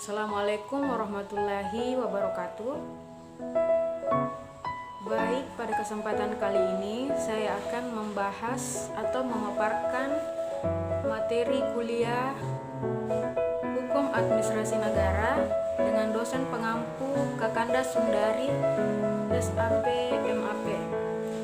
Assalamualaikum warahmatullahi wabarakatuh. Baik, pada kesempatan kali ini saya akan membahas atau memaparkan materi kuliah Hukum Administrasi Negara dengan dosen pengampu Kakanda Sundari SAP MAP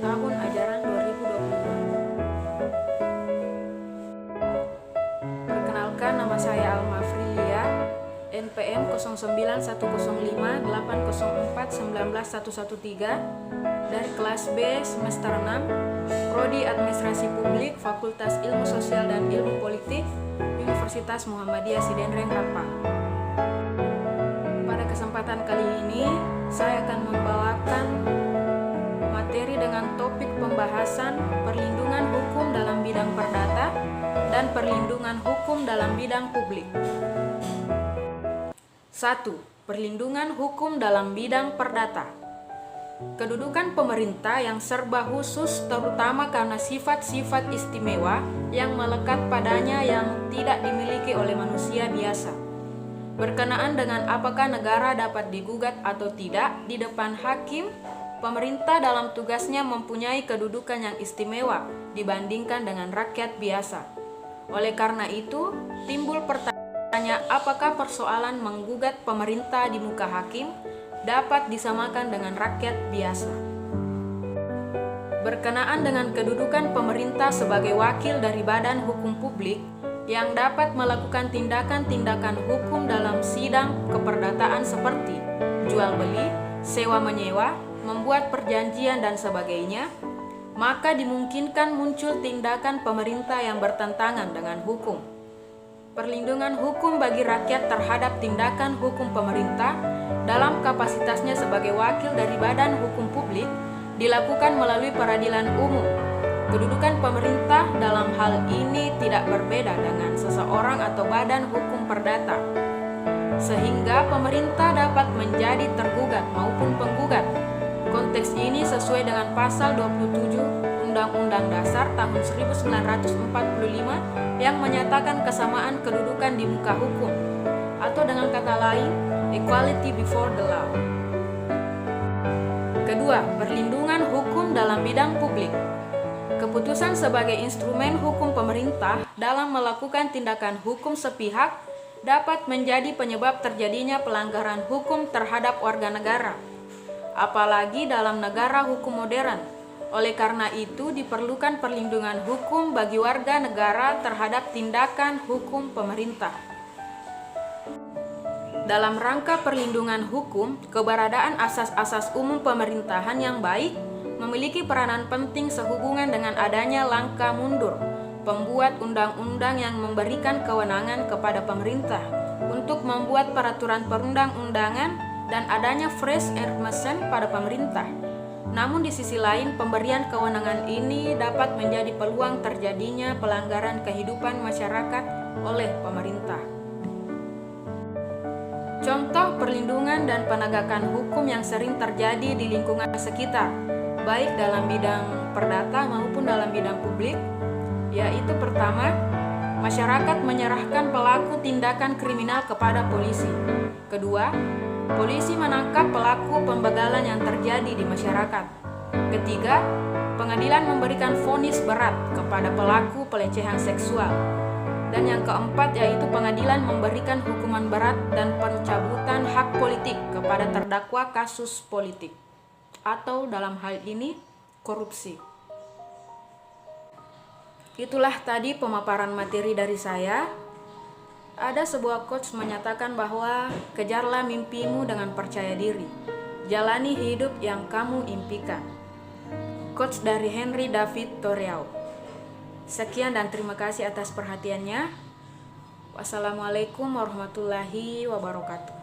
tahun ajaran 2022. Perkenalkan, nama saya Alma Frilia, NPM 09105804191113 dari kelas B semester 6, Prodi Administrasi Publik, Fakultas Ilmu Sosial dan Ilmu Politik, Universitas Muhammadiyah Sidenreng Rempang. Pada kesempatan kali ini saya akan membawakan materi dengan topik pembahasan perlindungan hukum dalam bidang perdata dan perlindungan hukum dalam bidang publik. 1. Perlindungan hukum dalam bidang perdata. Kedudukan pemerintah yang serba khusus terutama karena sifat-sifat istimewa yang melekat padanya yang tidak dimiliki oleh manusia biasa. Berkenaan dengan apakah negara dapat digugat atau tidak di depan hakim, pemerintah dalam tugasnya mempunyai kedudukan yang istimewa dibandingkan dengan rakyat biasa. Oleh karena itu, timbul pertanyaan, apakah persoalan menggugat pemerintah di muka hakim dapat disamakan dengan rakyat biasa? Berkenaan dengan kedudukan pemerintah sebagai wakil dari badan hukum publik yang dapat melakukan tindakan-tindakan hukum dalam sidang keperdataan seperti jual beli, sewa menyewa, membuat perjanjian dan sebagainya, maka dimungkinkan muncul tindakan pemerintah yang bertentangan dengan hukum. Perlindungan hukum bagi rakyat terhadap tindakan hukum pemerintah dalam kapasitasnya sebagai wakil dari badan hukum publik dilakukan melalui peradilan umum. Kedudukan pemerintah dalam hal ini tidak berbeda dengan seseorang atau badan hukum perdata, sehingga pemerintah dapat menjadi tergugat maupun penggugat. Konteks ini sesuai dengan pasal 27 Undang-Undang Dasar tahun 1945 yang menyatakan kesamaan kedudukan di muka hukum, atau dengan kata lain, equality before the law. Kedua, perlindungan hukum dalam bidang publik. Keputusan sebagai instrumen hukum pemerintah dalam melakukan tindakan hukum sepihak dapat menjadi penyebab terjadinya pelanggaran hukum terhadap warga negara, apalagi dalam negara hukum modern. Oleh karena itu, diperlukan perlindungan hukum bagi warga negara terhadap tindakan hukum pemerintah. Dalam rangka perlindungan hukum, keberadaan asas-asas umum pemerintahan yang baik memiliki peranan penting sehubungan dengan adanya langkah mundur pembuat undang-undang yang memberikan kewenangan kepada pemerintah untuk membuat peraturan perundang-undangan dan adanya fresh enforcement pada pemerintah. Namun di sisi lain, pemberian kewenangan ini dapat menjadi peluang terjadinya pelanggaran kehidupan masyarakat oleh pemerintah. Contoh perlindungan dan penegakan hukum yang sering terjadi di lingkungan sekitar, baik dalam bidang perdata maupun dalam bidang publik, yaitu pertama, masyarakat menyerahkan pelaku tindakan kriminal kepada polisi. Kedua, polisi menangkap pelaku pembegalan yang terjadi di masyarakat. Ketiga, pengadilan memberikan vonis berat kepada pelaku pelecehan seksual. Dan yang keempat yaitu pengadilan memberikan hukuman berat dan pencabutan hak politik kepada terdakwa kasus politik, atau dalam hal ini korupsi. Itulah tadi pemaparan materi dari saya. Ada sebuah quotes menyatakan bahwa kejarlah mimpimu dengan percaya diri, jalani hidup yang kamu impikan. Quotes dari Henry David Thoreau. Sekian dan terima kasih atas perhatiannya. Wassalamualaikum warahmatullahi wabarakatuh.